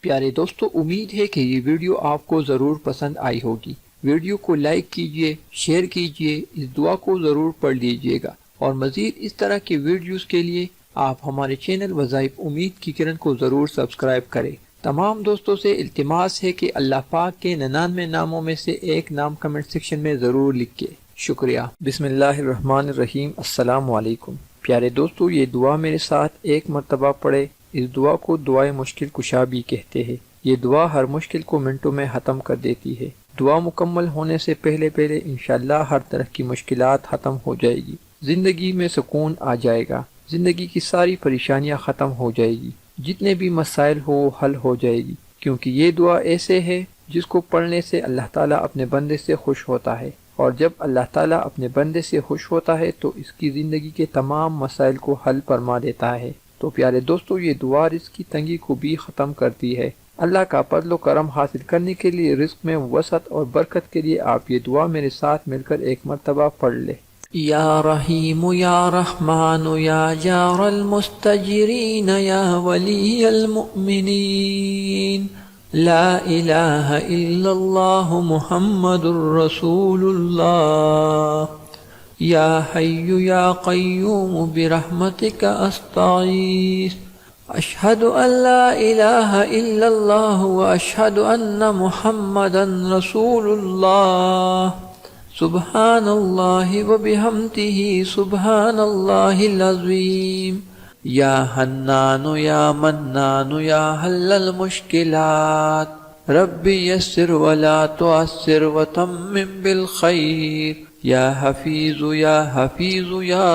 प्यारे दोस्तों, उम्मीद है कि ये वीडियो आपको ज़रूर पसंद आई होगी। वीडियो को लाइक कीजिए, शेयर कीजिए, इस दुआ को ज़रूर पढ़ लीजिएगा और मज़ीद इस तरह के वीडियोस के लिए आप हमारे चैनल वज़ाइफ उम्मीद की किरण को ज़रूर सब्सक्राइब करें। तमाम दोस्तों से इल्तिमास है कि अल्लाह पाक के 99 नामों में से एक नाम कमेंट सेक्शन में ज़रूर लिखें। शुक्रिया। बिस्मिल्लाहिर्रहमानिर्रहीम। अस्सलामु अलैकुम। प्यारे दोस्तों, ये दुआ मेरे साथ एक मरतबा पढ़े। इस दुआ को दुआए मुश्किल कुशा भी कहते हैं। ये दुआ हर मुश्किल को मिनटों में ख़त्म कर देती है। दुआ मुकम्मल होने से पहले पहले इंशाअल्लाह हर तरह की मुश्किलात ख़त्म हो जाएगी। ज़िंदगी में सुकून आ जाएगा। ज़िंदगी की सारी परेशानियाँ ख़त्म हो जाएगी। जितने भी मसाइल हो हल हो जाएगी, क्योंकि ये दुआ ऐसे है जिसको पढ़ने से अल्लाह ताला अपने बंदे से खुश होता है, और जब अल्लाह ताला अपने बंदे से खुश होता है तो इसकी ज़िंदगी के तमाम मसाइल को हल फरमा देता है। तो प्यारे दोस्तों, ये दुआ रिज़्क़ की तंगी को भी ख़त्म करती है। अल्लाह का फज़्ल व करम हासिल करने के लिए, रिज़्क़ में वसअत और बरकत के लिए आप ये दुआ मेरे साथ मिलकर एक मरतबा पढ़ ले। या रहीम या रहमान या जारल मुस्तजिरीन या वलीयल मुमिनीन, ला इलाहा इल्लल्लाह मुहम्मदुर रसूलुल्लाह, या हय्यु या क़य्यूम बिरहमतिका अस्तगीस, अशहदु अल्ला इलाहा इल्लल्लाह व अशहदु अन्ना मुहम्मदन रसूलुल्लाह, सुब्हानल्लाहि व बिहम्दिही सुब्हानल्लाहिल अज़ीम, या हन्नानु या मन्नानु या हल्लल मुश्किलात, रब्बी यस्सिर वला तुअस्सिर व तम्मिम बिल खैर, या हफीज़ु या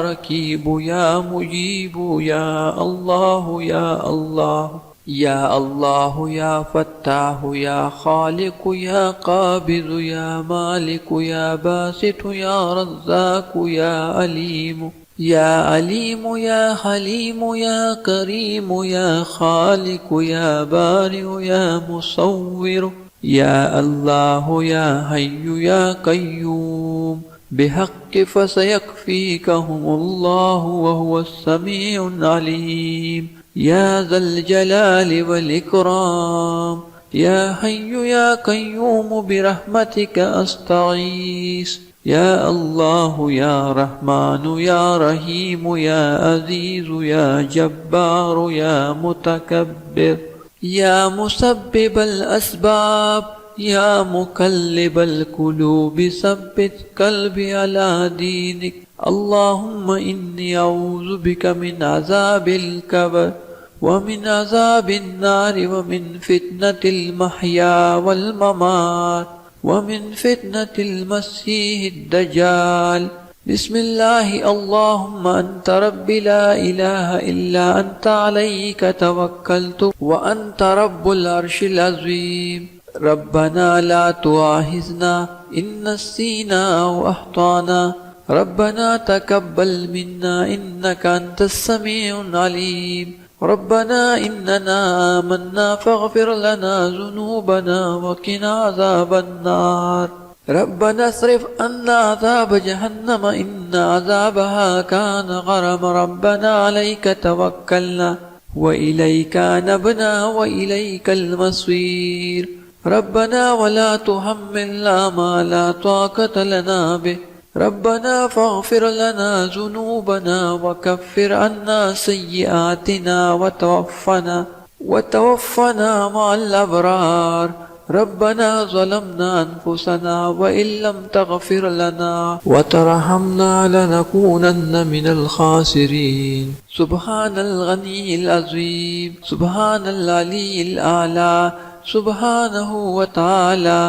रकीबु या मुजीबु या अल्लाहु या अल्लाह, या अल्लाहु या फत्ताहु या खालिकु या काबिज़ु या मालिकु या बासितु या रज़्ज़ाक़ु या अलीमु या हलीमु या करीमु या खालिकु या बारिउ या मुसव्विरु, या अल्लाहु या हय्यु या क़य्यूम, बिहक़्क़ि फ़सयकफ़ीकहुमुल्लाहु व हुवस्समीउल अलीम, या ज़ल जलालि वल इकराम, या हय्यु या क़य्यूम बिरहमतिका अस्तगीस, या अल्लाहु या रहमानु या रहीमु या अज़ीज़ु या जब्बारु या मुतकब्बिर, या मुसब्बिबल अस्बाब, या मुक़ल्लिबल क़ुलूबि सब्बित क़ल्बी अला दीनिक, अल्लाहुम्मा इन्नी अऊज़ु बिका मिन अज़ाबिल क़ब्र व मिन अज़ाबिन नार व मिन फ़ितनतिल महया वल ममात व मिन फ़ितनतिल मसीहिद दज्जाल। बिस्मिल्लाहि अल्लाहुम्मा अन्ता रब्बी ला इलाहा इल्ला अन्ता अलैका तवक्कलतु व अन्ता रब्बुल अर्शिल अज़ीम। रब्बना ला तुआहिज़ना इन नसीना अव अख़्ताना, रब्बना तक़ब्बल मिन्ना इन्नका अंतस समीउल अलीम, रब्बना इन्नना आमन्ना फ़ग़फ़िर लना ज़ुनूबना व क़िना अज़ाबन नार, रब्बना अस्रिफ़ अन्ना अज़ाब जहन्नम इन्न अज़ाबहा कान गरम, रब्बना अलैका तवक्कलना व इलैका नबना व इलैकल मसीर, रब्बना वला तुहम्मिलना मा ला ताक़त लना बिह, रब्बना फ़ग़फ़िर लना ज़ुनूबना व कफ़्फ़िर अन्ना सय्यिआतिना व तवफ़्फ़ना मअल अबरार, रब्बना ज़लमना अनफ़ुसना व इल्लम तग़फ़िर लना व तरहमना लनकूनन्न मिनल ख़ासिरीन। सुब्हानल गनीय्यिल अज़ीम, सुब्हानल अलीय्यिल आला, सुब्हानहु व तआला,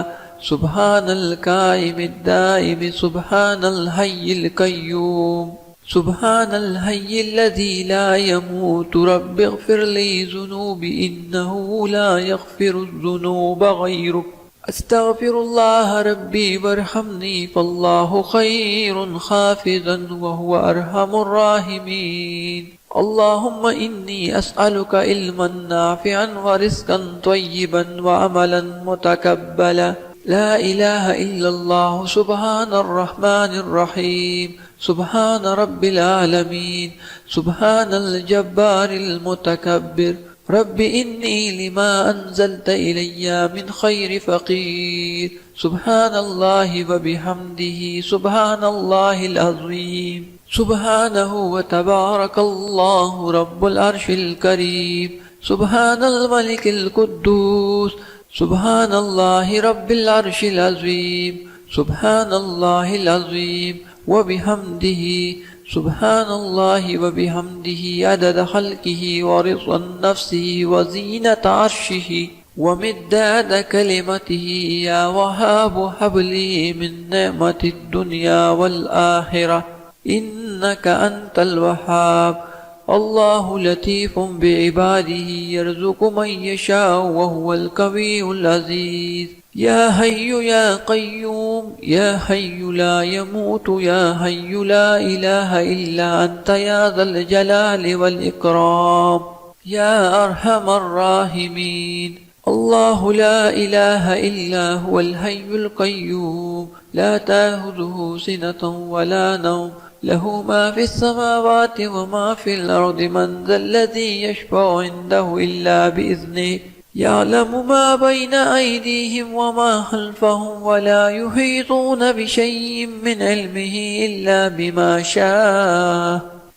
सुब्हानल काइमिद दाइम, सुब्हानल हय्यिल क़य्यूम, सुब्हानल हय्यिल्लज़ी ला यमूतु, रब्बिग़फ़िर ली ज़ुनूबी इन्नहु ला यग़फ़िरुज़्ज़ुनूब ग़य्रुक, अस्तग़फ़िरुल्लाह रब्बी वरहमनी फ़ल्लाहु ख़ैरुन ख़ाफ़िज़न व हुवा अरहमुर राहिमीन। अल्लाहुम्मा इन्नी अस्अलुका इल्मन नाफ़िअन व रिज़्क़न तय्यिबन व अमलन मुतक़ब्बला, ला इलाहा इल्लल्लाह, सुब्हानर रहमानिर रहीम, सुब्हान रब्बिल आलमीन, सुब्हानल जब्बारिल मुतकब्बिर, رب إني لما أنزلت إلي من خير فقير. سبحان الله وبحمده سبحان الله العظيم. سبحانه وتبارك الله رب العرش الكريم. سبحان الملك القدوس. سبحان الله رب العرش العظيم. سبحان الله العظيم وبحمده سبحان الله وبحمده عدد خلقه ورضا نفسه وزينة عرشه ومداد كلمته. يا وهاب هب لي من نعمة الدنيا والآخرة إنك أنت الوهاب. الله لطيف بعباده يرزق من يشاء وهو القوي العزيز. يا حي يا قيوم يا حي لا يموت يا حي لا إله إلا أنت يا ذا الجلال والإكرام يا أرحم الراحمين. الله لا إله إلا هو الحي القيوم لا تأخذه سنة ولا نوم له ما في السماوات وما في الأرض. من ذا الذي يشفع عنده إلا بإذنه يعلم ما بين أيديهم وما خلفهم ولا يحيطون بشيء من علمه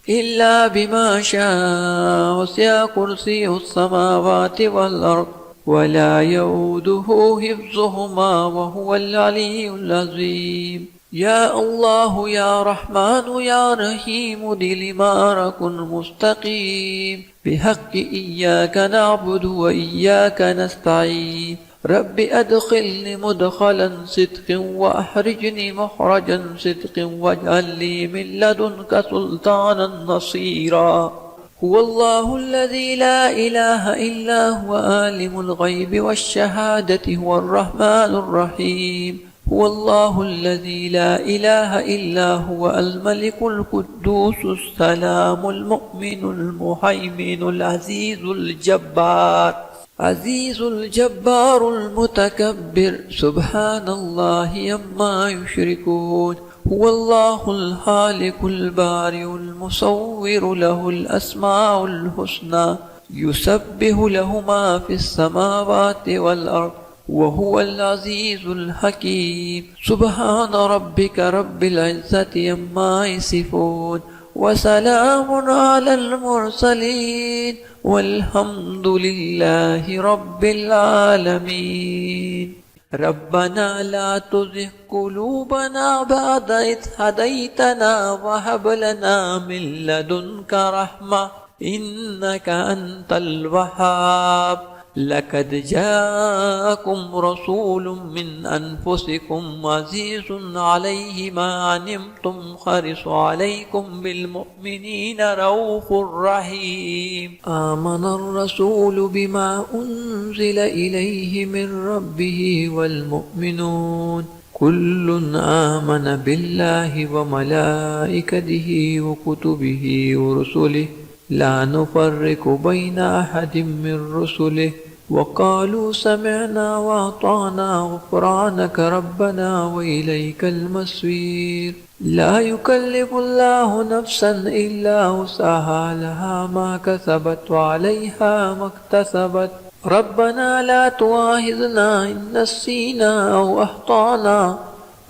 إلا بما شاء وسع كرسيه السماوات والأرض ولا يؤوده حفظهما وهو العلي العظيم. يا الله يا رحمن يا رحيم دلمارك مستقيم بحق إياك نعبد وإياك نستعين. رب أدخلني مدخلا صدق وأخرجني مخرجا صدق واجعل لي من لدنك سلطانا نصيرا. هو الله الذي لا إله إلا هو عالم الغيب والشهادة هو الرحمن الرحيم. هو الله الذي لا إله إلا هو الملك القدوس السلام المؤمن المهيمن العزيز الجبار المتكبر. سبحان الله عما يشركون. هو الله الخالق البارئ المصور له الأسماء الحسنى يسبح له ما في السماوات والأرض وهو العزيز الحكيم. سبحان ربك رب العزة عما يصفون وسلام على المرسلين والحمد لله رب العالمين. ربنا لا تزغ قلوبنا بعد إذ هديتنا وهب لنا من لدنك رحمة إنك أنت الوهاب. لقد جاءكم رسول من أنفسكم عزيز عليه ما عنتم حريص عليكم بالمؤمنين رؤوف رحيم. آمن الرسول بما أنزل إليه من ربه والمؤمنون كل آمن بالله وملائكته وكتبه ورسله لا نفرق بين أحد من رسله وقالوا سمعنا وأطعنا غفرانك ربنا وإليك المصير. لا يكلف الله نفسا إلا وسعها لها ما كسبت وعليها ما اكتسبت. ربنا لا تؤاخذنا إن نسينا أو أخطأنا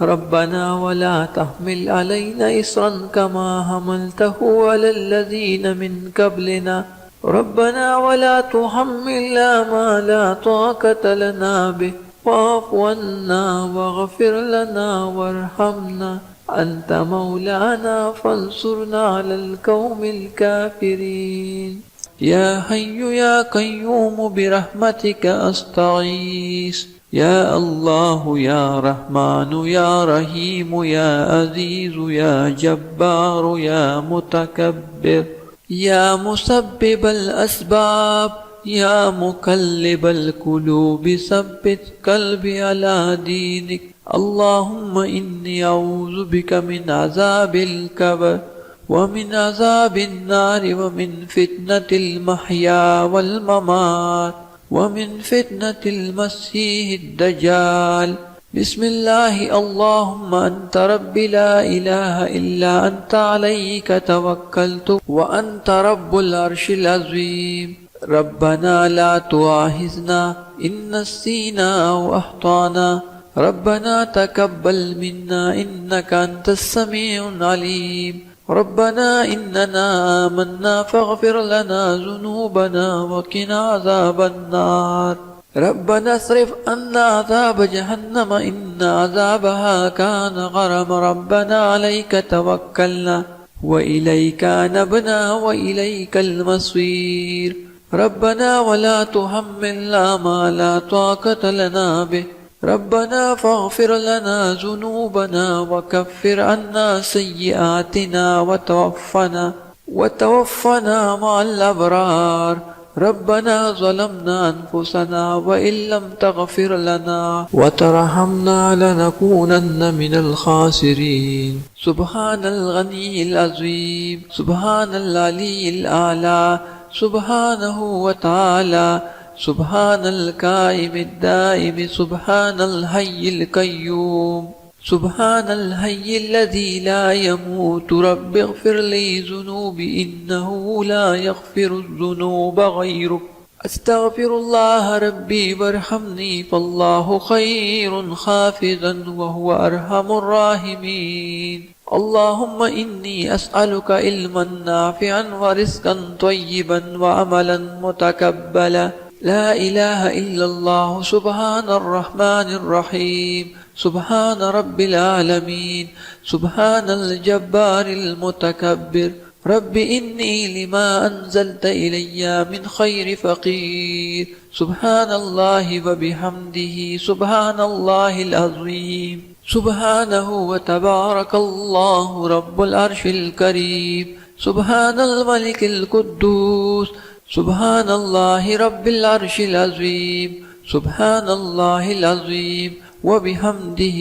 ربنا ولا تحمل علينا إصرا كما حملته على الذين من قبلنا ربنا ولا تحملنا ما لا طاقة لنا به واعف عنا واغفر لنا وارحمنا أنت مولانا فانصرنا على القوم الكافرين. يا حي يا قيوم برحمتك أستغيث. يا الله يا رحمن يا رحيم يا عزيز يا جبار يا متكبر يا مسبب الأسباب يا مقلب القلوب ثبت قلبي على دينك. اللهم إني أعوذ بك من عذاب القبر ومن عذاب النار ومن فتنة المحيا والممات ومن فتنة المسيح الدجال. بسم الله. اللهم أنت ربي لا إله إلا أنت عليك توكلت وأنت رب العرش العظيم. ربنا لا تؤاخذنا إن نسينا أو أخطأنا ربنا تقبل منا إنك أنت السميع العليم ربنا إننا آمنا فاغفر لنا ذنوبنا وقنا عذاب النار ربنا اصرف عنا عذاب جهنم إن عذابها كان غرام ربنا عليك توكلنا وإليك أنبنا وإليك المصير ربنا ولا تحملنا ما لا طاقة لنا به ربنا فاغفر لنا ذنوبنا وكفر عنا سيئاتنا وتوفنا مع الأبرار ربنا ظلمنا أنفسنا وإن لم تغفر لنا وترحمنا لنكونن من الخاسرين سبحان الغني العظيم سبحان العلي الأعلى سبحانه وتعالى سبحان القائم الدائم سبحان الحي القيوم سبحان الحي الذي لا يموت رب اغفر لي ذنوبي إنه لا يغفر الذنوب غيرك أستغفر الله ربي وارحمني فالله خير حافظا وهو أرحم الراحمين اللهم إني أسألك علما نافعا ورزقا طيبا وعملا متقبلا لا إله إلا الله سبحان الرحمن الرحيم سبحان رب العالمين سبحان الجبار المتكبر رب إني لما أنزلت إلي من خير فقير سبحان الله وبحمده سبحان الله العظيم سبحانه وتبارك الله رب العرش الكريم سبحان الملك القدوس سبحان الله رب العرش العظيم سبحان الله العظيم وبحمده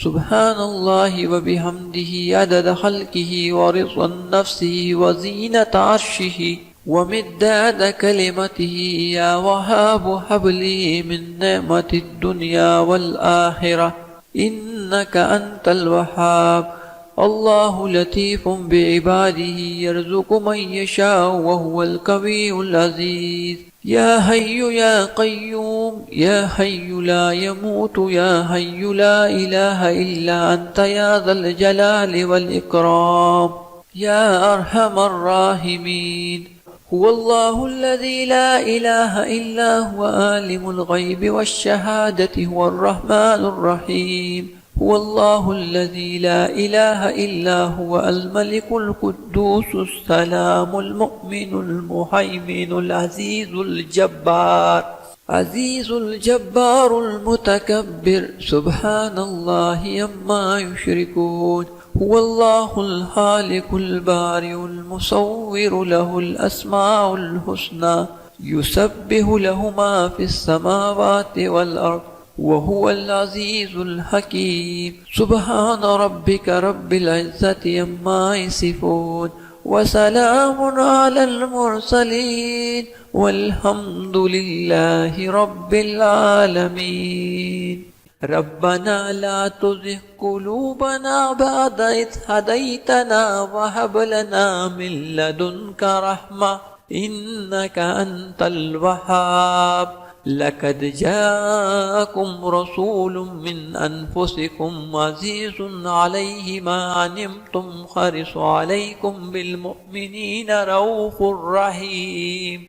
سبحان الله وبحمده عدد خلقه ورضا نفسه وزينة عرشه ومداد كلمته يا وهاب هب لي من نعمة الدنيا والآخرة إنك أنت الوهاب الله لطيف بعباده يرزق من يشاء وهو القوي العزيز يا حي يا قيوم يا حي لا يموت يا حي لا إله إلا أنت يا ذا الجلال والإكرام يا أرحم الراحمين هو الله الذي لا إله إلا هو عالم الغيب والشهادة هو الرحمن الرحيم هو الله الذي لا إله إلا هو الملك القدوس السلام المؤمن المهيمن العزيز الجبار المتكبر سبحان الله عما يشركون هو الله الخالق البارئ المصور له الأسماء الحسنى يسبح له ما في السماوات والأرض وهو العزيز الحكيم سبحان ربك رب العزة عما يصفون وسلام على المرسلين والحمد لله رب العالمين ربنا لا تزغ قلوبنا بعد إذ هديتنا وهب لنا من لدنك رحمة إنك أنت الوهاب لقد جاءكم رسول من أنفسكم عزيز عليه ما عنتم حريص عليكم بالمؤمنين رؤوف رحيم